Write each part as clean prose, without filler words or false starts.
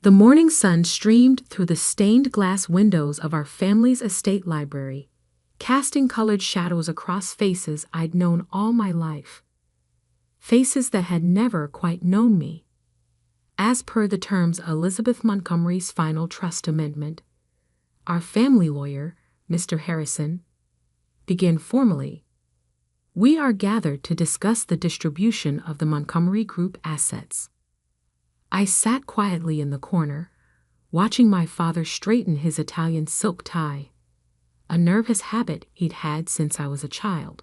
The morning sun streamed through the stained glass windows of our family's estate library, casting colored shadows across faces I'd known all my life. Faces that had never quite known me. As per the terms Elizabeth Montgomery's final trust amendment, our family lawyer, Mr. Harrison, began formally. We are gathered to discuss the distribution of the Montgomery Group assets. I sat quietly in the corner, watching my father straighten his Italian silk tie, a nervous habit he'd had since I was a child.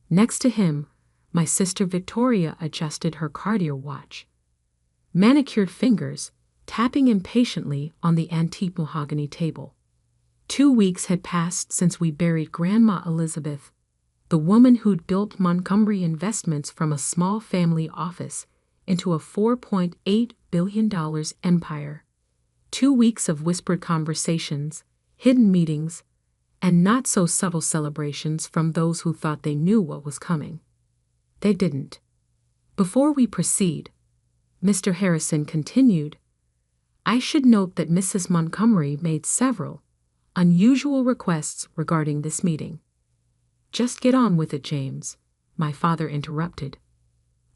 Next to him, my sister Victoria adjusted her Cartier watch, manicured fingers tapping impatiently on the antique mahogany table. 2 weeks had passed since we buried Grandma Elizabeth, the woman who'd built Montgomery Investments from a small family office into a $4.8 billion empire. 2 weeks of whispered conversations, hidden meetings, and not-so-subtle celebrations from those who thought they knew what was coming. They didn't. Before we proceed, Mr. Harrison continued, I should note that Mrs. Montgomery made several unusual requests regarding this meeting. Just get on with it, James, my father interrupted.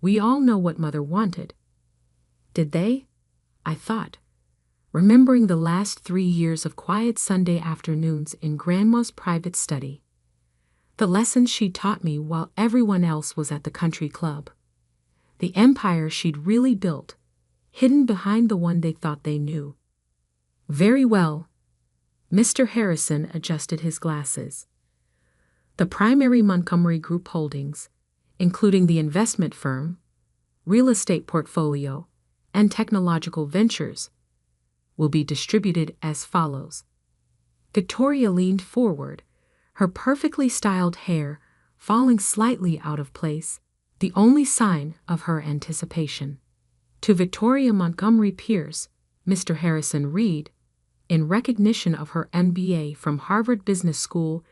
We all know what Mother wanted. Did they? I thought, remembering the last 3 years of quiet Sunday afternoons in Grandma's private study. The lessons she taught me while everyone else was at the country club. The empire she'd really built, hidden behind the one they thought they knew. Very well. Mr. Harrison adjusted his glasses. The primary Montgomery Group holdings, including the investment firm, real estate portfolio, and technological ventures, will be distributed as follows. Victoria leaned forward, her perfectly styled hair falling slightly out of place, the only sign of her anticipation. To Victoria Montgomery Pierce, Mr. Harrison read, in recognition of her MBA from Harvard Business School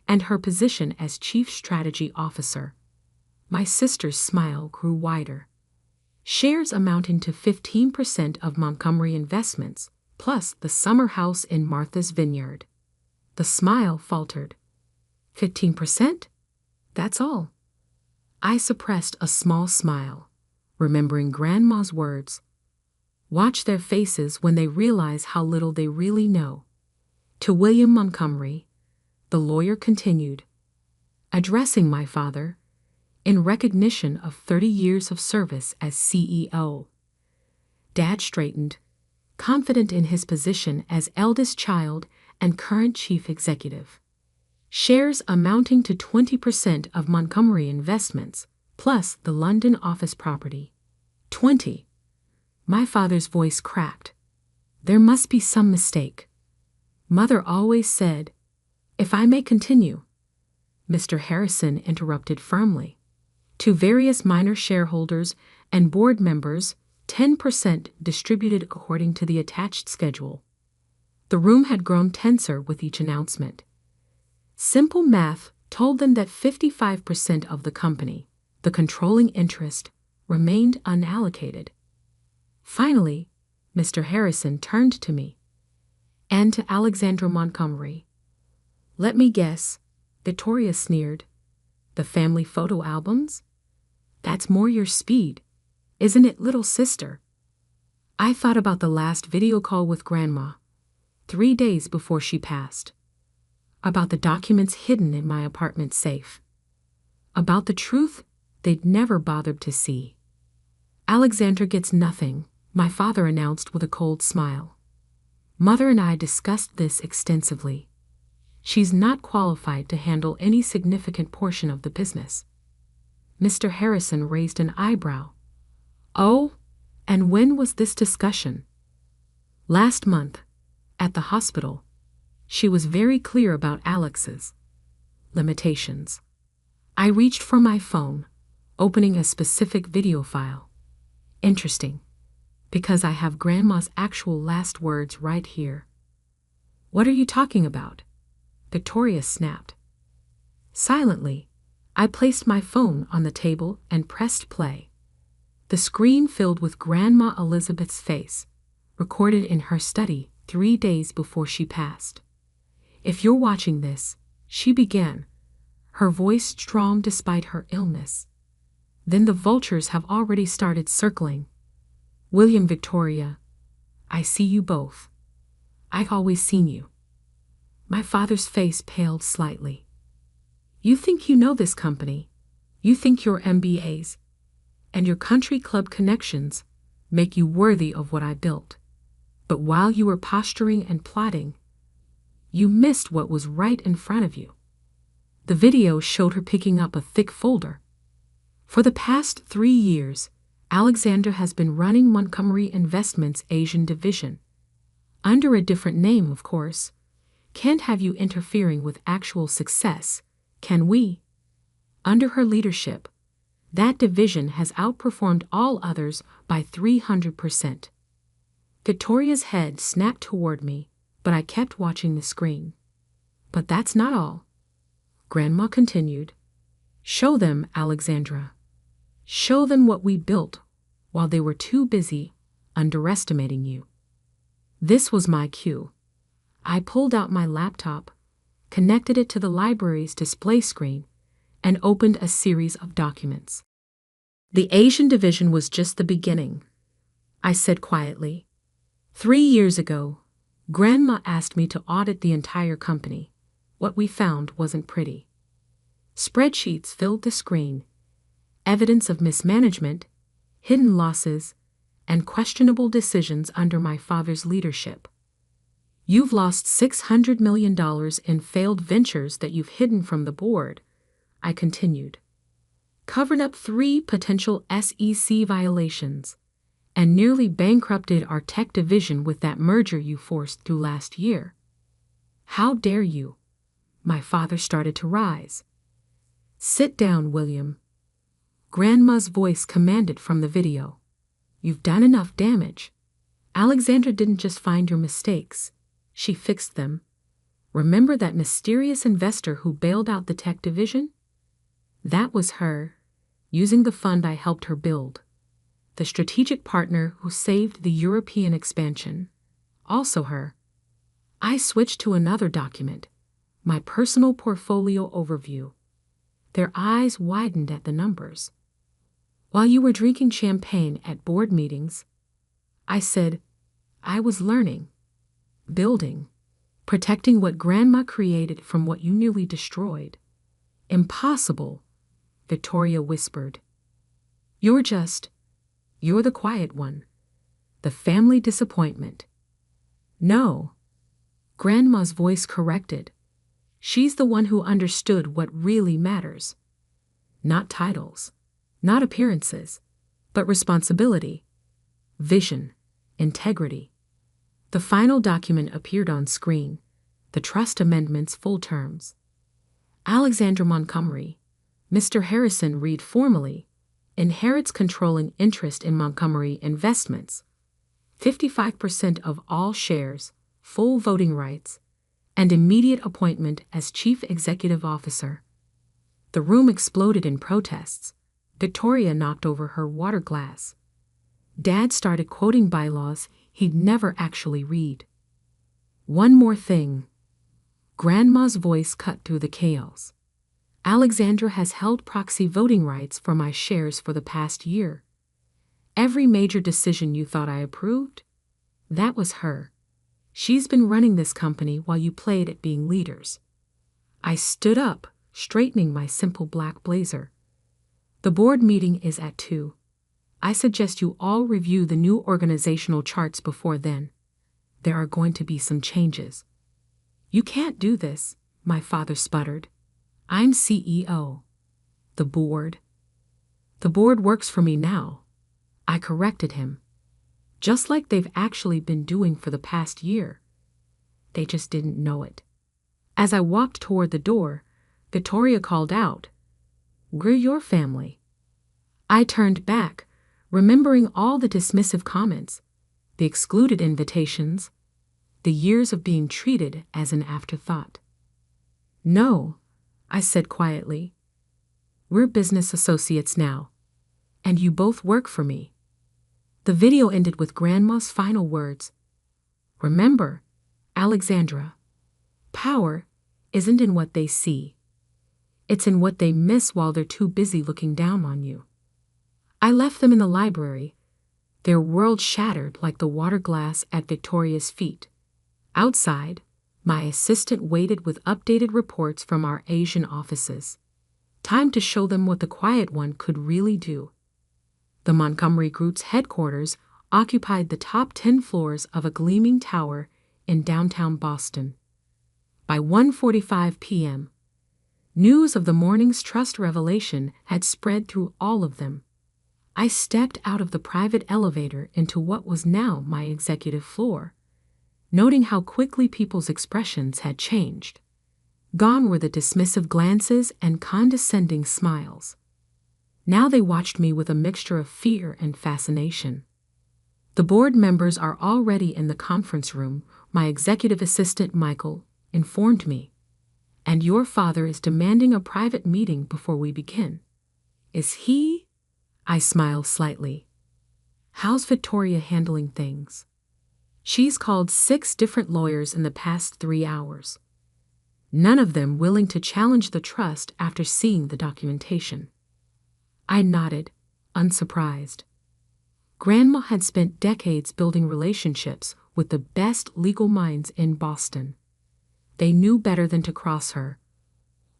and her position as Chief Strategy Officer. My sister's smile grew wider. Shares amounting to 15% of Montgomery Investments, plus the summer house in Martha's Vineyard. The smile faltered. 15%? That's all. I suppressed a small smile, remembering Grandma's words. Watch their faces when they realize how little they really know. To William Montgomery, the lawyer continued, addressing my father, in recognition of 30 years of service as CEO. Dad straightened, confident in his position as eldest child and current chief executive. Shares amounting to 20% of Montgomery Investments, plus the London office property. 20. My father's voice cracked. There must be some mistake. Mother always said, if I may continue. Mr. Harrison interrupted firmly. To various minor shareholders and board members, 10% distributed according to the attached schedule. The room had grown tenser with each announcement. Simple math told them that 55% of the company, the controlling interest, remained unallocated. Finally, Mr. Harrison turned to me and to Alexandra Montgomery. Let me guess, Victoria sneered. The family photo albums? That's more your speed, isn't it, little sister? I thought about the last video call with Grandma, 3 days before she passed. About the documents hidden in my apartment safe. About the truth they'd never bothered to see. Alexandra gets nothing, my father announced with a cold smile. Mother and I discussed this extensively. She's not qualified to handle any significant portion of the business. Mr. Harrison raised an eyebrow. Oh, and when was this discussion? Last month, at the hospital. She was very clear about Alex's limitations. I reached for my phone, opening a specific video file. Interesting, because I have Grandma's actual last words right here. What are you talking about? Victoria snapped. Silently, I placed my phone on the table and pressed play. The screen filled with Grandma Elizabeth's face, recorded in her study 3 days before she passed. "If you're watching this," she began, her voice strong despite her illness, "then the vultures have already started circling. William, Victoria, I see you both. I've always seen you." My father's face paled slightly. "You think you know this company. You think your MBAs and your country club connections make you worthy of what I built. But while you were posturing and plotting, you missed what was right in front of you." The video showed her picking up a thick folder. "For the past 3 years, Alexandra has been running Montgomery Investments' Asian division. Under a different name, of course. Can't have you interfering with actual success, can we? Under her leadership, that division has outperformed all others by 300%. Victoria's head snapped toward me, but I kept watching the screen. "But that's not all," Grandma continued. "Show them, Alexandra. Show them what we built while they were too busy underestimating you." This was my cue. I pulled out my laptop, connected it to the library's display screen, and opened a series of documents. "The Asian division was just the beginning," I said quietly. 3 years ago, Grandma asked me to audit the entire company. What we found wasn't pretty. Spreadsheets filled the screen, evidence of mismanagement, hidden losses, and questionable decisions under my father's leadership. "You've lost $600 million in failed ventures that you've hidden from the board," I continued. "Covered up 3 potential SEC violations, and nearly bankrupted our tech division with that merger you forced through last year. How dare you?" My father started to rise. "Sit down, William," Grandma's voice commanded from the video. "You've done enough damage. Alexandra didn't just find your mistakes. She fixed them. Remember that mysterious investor who bailed out the tech division? That was her, using the fund I helped her build. The strategic partner who saved the European expansion. Also her." I switched to another document, my personal portfolio overview. Their eyes widened at the numbers. "While you were drinking champagne at board meetings," I said, "I was learning, building, protecting what Grandma created from what you nearly destroyed." "Impossible," Victoria whispered. You're the quiet one, the family disappointment." "No," Grandma's voice corrected. "She's the one who understood what really matters. Not titles, not appearances, but responsibility, vision, integrity." The final document appeared on screen, the trust amendment's full terms. "Alexandra Montgomery, Mr. Harrison Reed formally, inherits controlling interest in Montgomery Investments, 55% of all shares, full voting rights, and immediate appointment as Chief Executive Officer." The room exploded in protests. Victoria knocked over her water glass. Dad started quoting bylaws he'd never actually read. "One more thing." Grandma's voice cut through the chaos. "Alexandra has held proxy voting rights for my shares for the past year. Every major decision you thought I approved, that was her. She's been running this company while you played at being leaders." I stood up, straightening my simple black blazer. "The board meeting is at 2. I suggest you all review the new organizational charts before then. There are going to be some changes." "You can't do this," my father sputtered. "I'm CEO. The board works for me now," I corrected him. "Just like they've actually been doing for the past year. They just didn't know it." As I walked toward the door, Victoria called out, "We're your family." I turned back, remembering all the dismissive comments, the excluded invitations, the years of being treated as an afterthought. "No," I said quietly. "We're business associates now, and you both work for me." The video ended with Grandma's final words. Remember, Alexandra, power isn't in what they see. It's in what they miss while they're too busy looking down on you. I left them in the library, their world shattered like the water glass at Victoria's feet. Outside, my assistant waited with updated reports from our Asian offices. Time to show them what the quiet one could really do. The Montgomery Group's headquarters occupied the top 10 floors of a gleaming tower in downtown Boston. By 1:45 p.m., news of the morning's trust revelation had spread through all of them. I stepped out of the private elevator into what was now my executive floor, noting how quickly people's expressions had changed. Gone were the dismissive glances and condescending smiles. Now they watched me with a mixture of fear and fascination. The board members are already in the conference room, my executive assistant Michael informed me, and your father is demanding a private meeting before we begin. Is he? I smiled slightly. How's Victoria handling things? She's called 6 different lawyers in the past 3 hours. None of them willing to challenge the trust after seeing the documentation. I nodded, unsurprised. Grandma had spent decades building relationships with the best legal minds in Boston. They knew better than to cross her.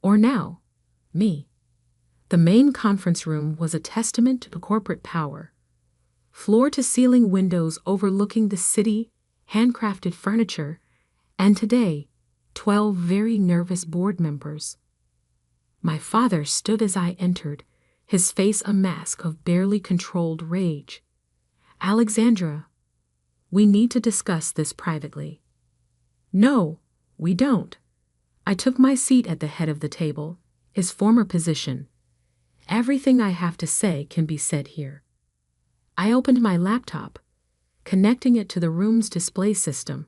Or now, me. The main conference room was a testament to the corporate power. Floor-to-ceiling windows overlooking the city, handcrafted furniture, and today, 12 very nervous board members. My father stood as I entered, his face a mask of barely controlled rage. Alexandra, we need to discuss this privately. No, we don't. I took my seat at the head of the table, his former position. Everything I have to say can be said here. I opened my laptop, connecting it to the room's display system.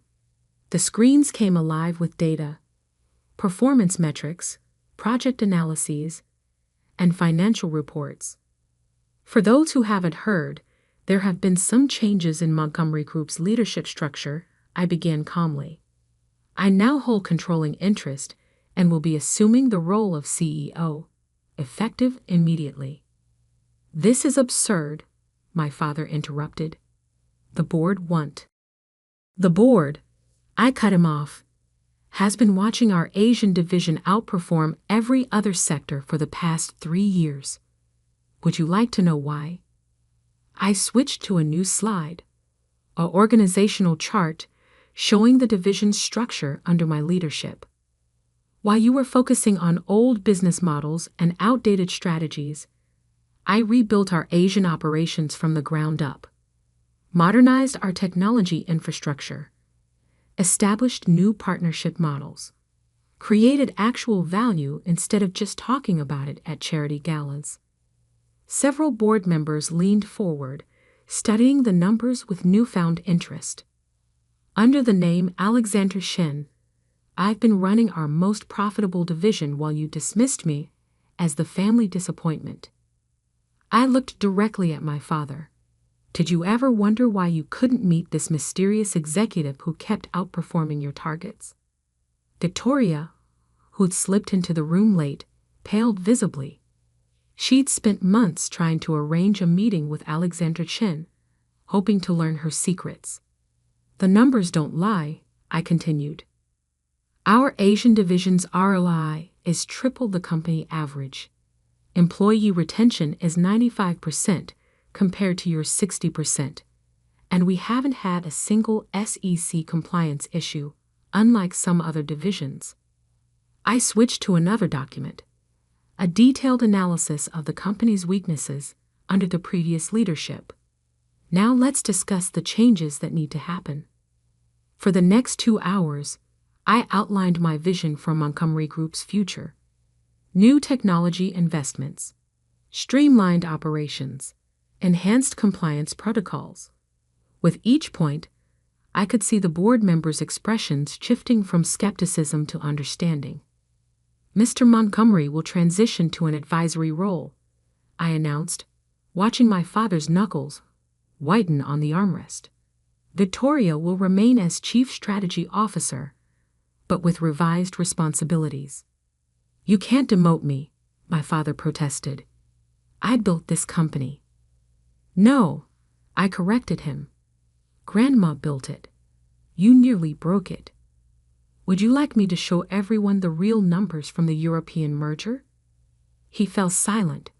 The screens came alive with data, performance metrics, project analyses, and financial reports. For those who haven't heard, there have been some changes in Montgomery Group's leadership structure, I began calmly. I now hold controlling interest and will be assuming the role of CEO, effective immediately. This is absurd, my father interrupted. The board won't. The board, I cut him off, has been watching our Asian division outperform every other sector for the past 3 years. Would you like to know why? I switched to a new slide, an organizational chart showing the division's structure under my leadership. While you were focusing on old business models and outdated strategies, I rebuilt our Asian operations from the ground up, modernized our technology infrastructure, established new partnership models, created actual value instead of just talking about it at charity galas. Several board members leaned forward, studying the numbers with newfound interest. Under the name Alexander Shen, I've been running our most profitable division while you dismissed me as the family disappointment. I looked directly at my father. Did you ever wonder why you couldn't meet this mysterious executive who kept outperforming your targets? Victoria, who'd slipped into the room late, paled visibly. She'd spent months trying to arrange a meeting with Alexander Chen, hoping to learn her secrets. The numbers don't lie, I continued. Our Asian division's ROI is triple the company average. Employee retention is 95% compared to your 60%, and we haven't had a single SEC compliance issue, unlike some other divisions. I switched to another document, a detailed analysis of the company's weaknesses under the previous leadership. Now let's discuss the changes that need to happen. For the next 2 hours, I outlined my vision for Montgomery Group's future. New technology investments, streamlined operations, enhanced compliance protocols. With each point, I could see the board members' expressions shifting from skepticism to understanding. Mr. Montgomery will transition to an advisory role, I announced, watching my father's knuckles whiten on the armrest. Victoria will remain as Chief Strategy Officer, but with revised responsibilities. You can't demote me, my father protested. I built this company. No, I corrected him. Grandma built it. You nearly broke it. Would you like me to show everyone the real numbers from the European merger? He fell silent,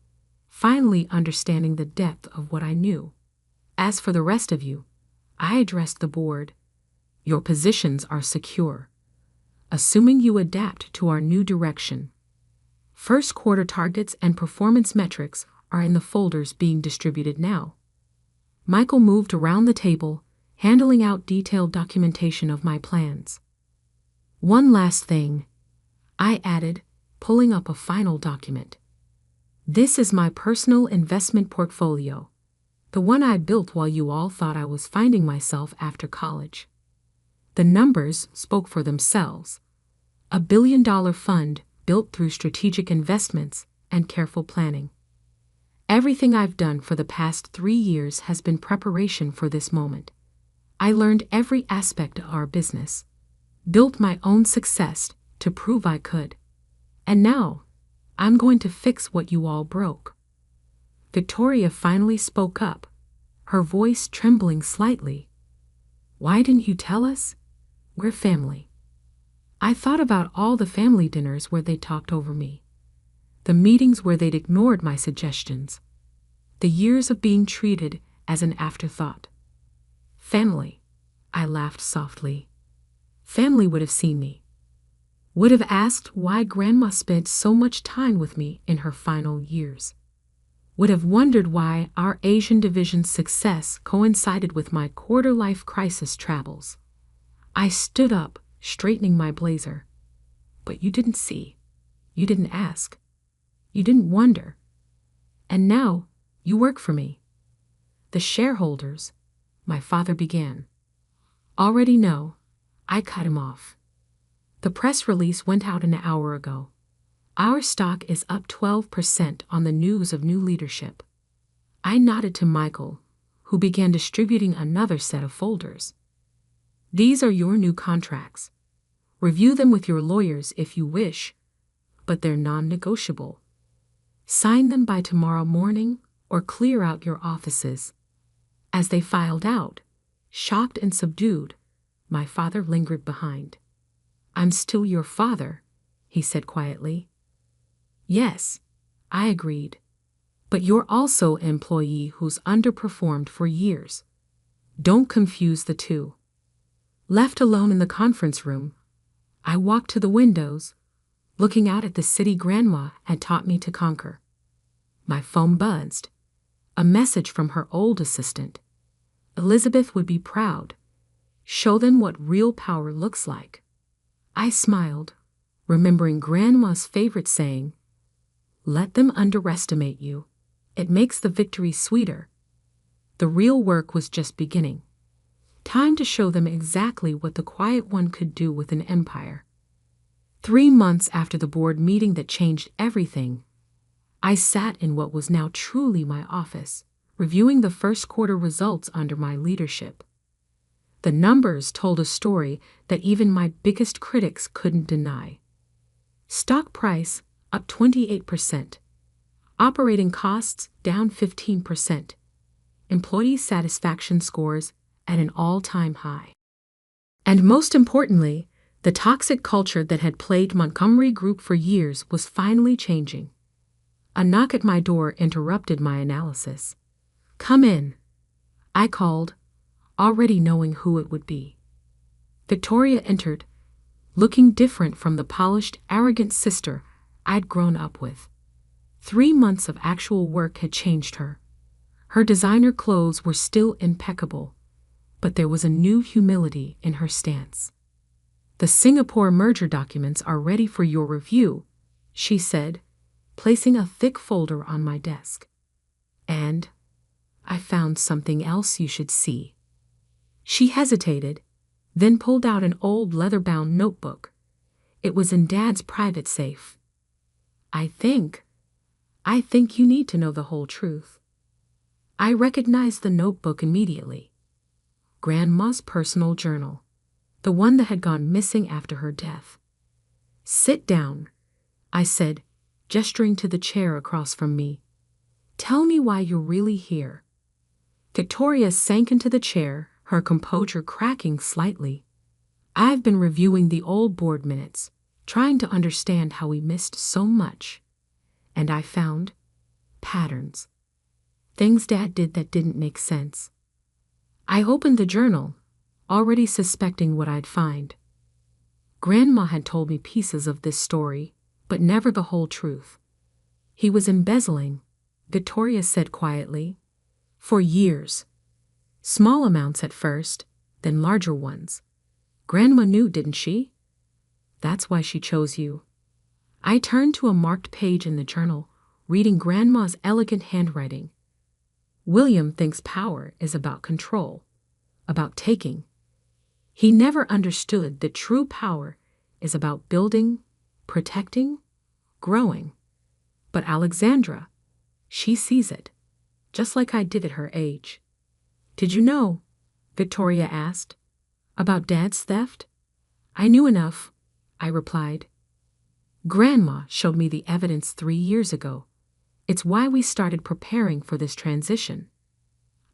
finally understanding the depth of what I knew. As for the rest of you, I addressed the board. Your positions are secure, assuming you adapt to our new direction. First quarter targets and performance metrics are in the folders being distributed now. Michael moved around the table, handling out detailed documentation of my plans. One last thing, I added, pulling up a final document. This is my personal investment portfolio, the one I built while you all thought I was finding myself after college. The numbers spoke for themselves. $1 billion fund built through strategic investments and careful planning. Everything I've done for the past 3 years has been preparation for this moment. I learned every aspect of our business, built my own success to prove I could. And now, I'm going to fix what you all broke. Victoria finally spoke up, her voice trembling slightly. Why didn't you tell us? We're family. I thought about all the family dinners where they talked over me, the meetings where they'd ignored my suggestions, the years of being treated as an afterthought. Family, I laughed softly. Family would have seen me, would have asked why Grandma spent so much time with me in her final years, would have wondered why our Asian division's success coincided with my quarter-life crisis travels. I stood up, straightening my blazer. But you didn't see. You didn't ask. You didn't wonder. And now, you work for me. The shareholders, my father began, already know. I cut him off. The press release went out an hour ago. Our stock is up 12% on the news of new leadership. I nodded to Michael, who began distributing another set of folders. These are your new contracts. Review them with your lawyers if you wish, but they're non-negotiable. Sign them by tomorrow morning or clear out your offices. As they filed out, shocked and subdued, my father lingered behind. I'm still your father, he said quietly. Yes, I agreed. But you're also an employee who's underperformed for years. Don't confuse the two. Left alone in the conference room, I walked to the windows, looking out at the city Grandma had taught me to conquer. My phone buzzed. A message from her old assistant. Elizabeth would be proud. Show them what real power looks like. I smiled, remembering Grandma's favorite saying, let them underestimate you. It makes the victory sweeter. The real work was just beginning. Time to show them exactly what the quiet one could do with an empire. 3 months after the board meeting that changed everything, I sat in what was now truly my office, reviewing the first quarter results under my leadership. The numbers told a story that even my biggest critics couldn't deny. Stock price up 28%. Operating costs down 15%. Employee satisfaction scores at an all-time high. And most importantly, the toxic culture that had plagued Montgomery Group for years was finally changing. A knock at my door interrupted my analysis. Come in, I called, already knowing who it would be. Victoria entered, looking different from the polished, arrogant sister I'd grown up with. 3 months of actual work had changed her. Her designer clothes were still impeccable, but there was a new humility in her stance. The Singapore merger documents are ready for your review, she said, placing a thick folder on my desk. And I found something else you should see. She hesitated, then pulled out an old leather-bound notebook. It was in Dad's private safe. I think you need to know the whole truth. I recognized the notebook immediately. Grandma's personal journal, the one that had gone missing after her death. "Sit down," I said, gesturing to the chair across from me. "Tell me why you're really here." Victoria sank into the chair, her composure cracking slightly. "I've been reviewing the old board minutes, trying to understand how we missed so much. And I found patterns. Things Dad did that didn't make sense." I opened the journal, already suspecting what I'd find. Grandma had told me pieces of this story, but never the whole truth. "He was embezzling," Victoria said quietly, "for years. Small amounts at first, then larger ones. Grandma knew, didn't she? That's why she chose you." I turned to a marked page in the journal, reading Grandma's elegant handwriting. "William thinks power is about control, about taking. He never understood that true power is about building, protecting, growing. But Alexandra, she sees it, just like I did at her age." "Did you know," Victoria asked, "about Dad's theft?" "I knew enough," I replied. "Grandma showed me the evidence 3 years ago. It's why we started preparing for this transition."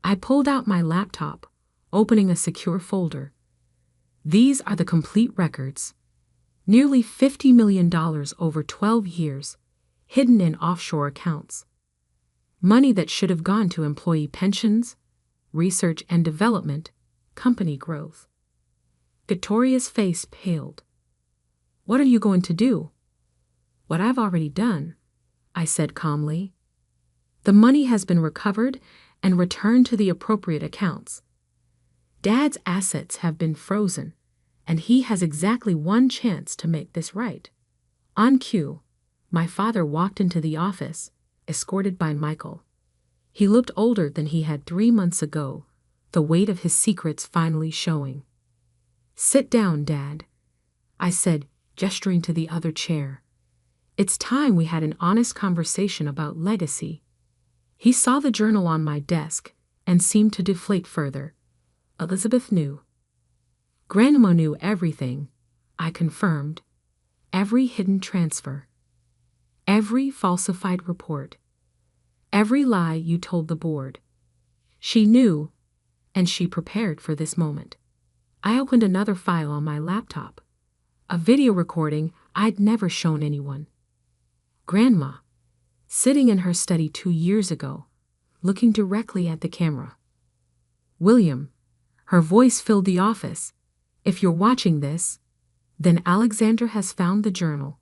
I pulled out my laptop, opening a secure folder. These are the complete records. Nearly $50 million over 12 years, hidden in offshore accounts. Money that should have gone to employee pensions, research and development, company growth. Victoria's face paled. "What are you going to do?" "What I've already done," I said calmly. "The money has been recovered and returned to the appropriate accounts. Dad's assets have been frozen, and he has exactly one chance to make this right." On cue, my father walked into the office, escorted by Michael. He looked older than he had 3 months ago, the weight of his secrets finally showing. "Sit down, Dad," I said, gesturing to the other chair. "It's time we had an honest conversation about legacy." He saw the journal on my desk and seemed to deflate further. "Elizabeth knew." "Grandma knew everything," I confirmed. "Every hidden transfer. Every falsified report. Every lie you told the board. She knew, and she prepared for this moment." I opened another file on my laptop, a video recording I'd never shown anyone. Grandma, sitting in her study 2 years ago, looking directly at the camera. "William," her voice filled the office, "if you're watching this, then Alexandra has found the journal.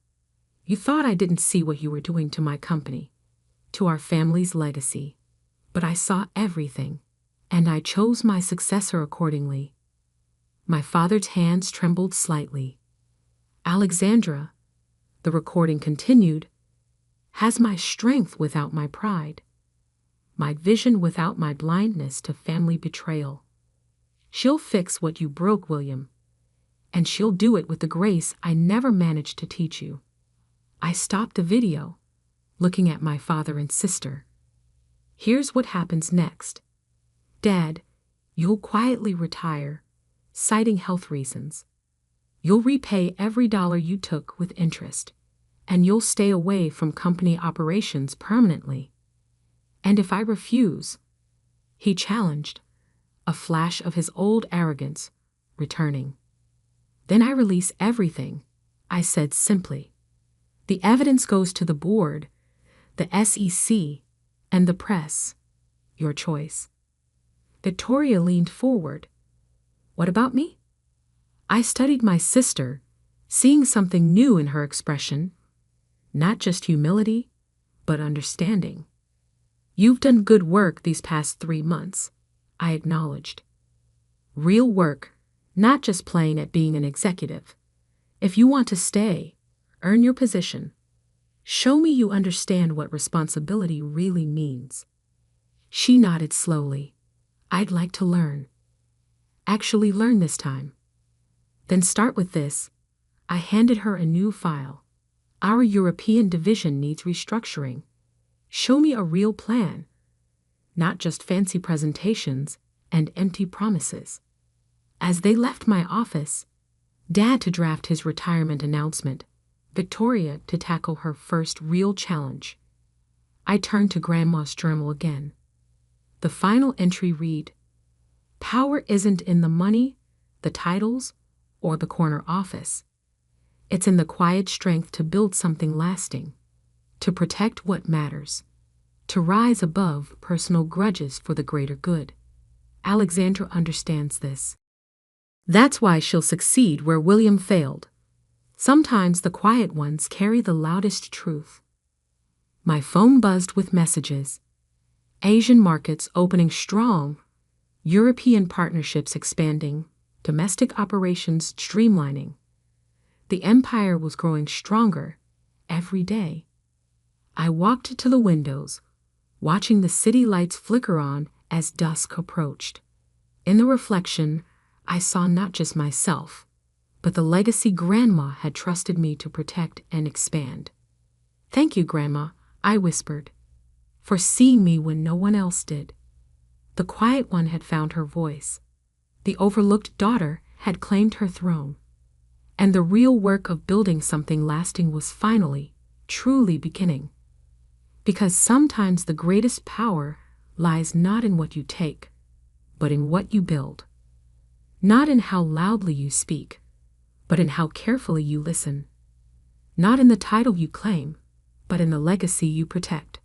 You thought I didn't see what you were doing to my company, to our family's legacy. But I saw everything, and I chose my successor accordingly." My father's hands trembled slightly. "Alexandra," the recording continued, "has my strength without my pride, my vision without my blindness to family betrayal. She'll fix what you broke, William, and she'll do it with the grace I never managed to teach you." I stopped the video, looking at my father and sister. "Here's what happens next. Dad, you'll quietly retire, citing health reasons. You'll repay every dollar you took with interest, and you'll stay away from company operations permanently. And if I refuse," he challenged, a flash of his old arrogance returning. "Then I release everything," I said simply. "The evidence goes to the board, the SEC, and the press. Your choice." Victoria leaned forward. "What about me?" I studied my sister, seeing something new in her expression. Not just humility, but understanding. "You've done good work these past 3 months," I acknowledged. "Real work, not just playing at being an executive. If you want to stay, earn your position. Show me you understand what responsibility really means." She nodded slowly. "I'd like to learn. Actually learn this time." "Then start with this." I handed her a new file. "Our European division needs restructuring. Show me a real plan. not just fancy presentations and empty promises. As they left my office, Dad to draft his retirement announcement, Victoria to tackle her first real challenge, I turned to Grandma's journal again. The final entry read, "Power isn't in the money, the titles, or the corner office. It's in the quiet strength to build something lasting, to protect what matters, to rise above personal grudges for the greater good. Alexandra understands this. That's why she'll succeed where William failed. Sometimes the quiet ones carry the loudest truth." My phone buzzed with messages. Asian markets opening strong, European partnerships expanding, domestic operations streamlining. The empire was growing stronger every day. I walked to the windows, watching the city lights flicker on as dusk approached. In the reflection, I saw not just myself, but the legacy Grandma had trusted me to protect and expand. "Thank you, Grandma," I whispered, "for seeing me when no one else did." The quiet one had found her voice. The overlooked daughter had claimed her throne. And the real work of building something lasting was finally, truly beginning. Because sometimes the greatest power lies not in what you take, but in what you build. Not in how loudly you speak, but in how carefully you listen. Not in the title you claim, but in the legacy you protect.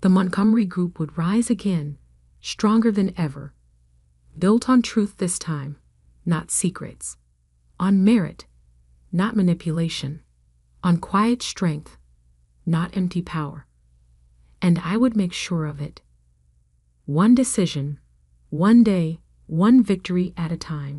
The Montgomery Group would rise again, stronger than ever. Built on truth this time, not secrets. On merit, not manipulation. On quiet strength, not empty power. And I would make sure of it. One decision, one day, one victory at a time.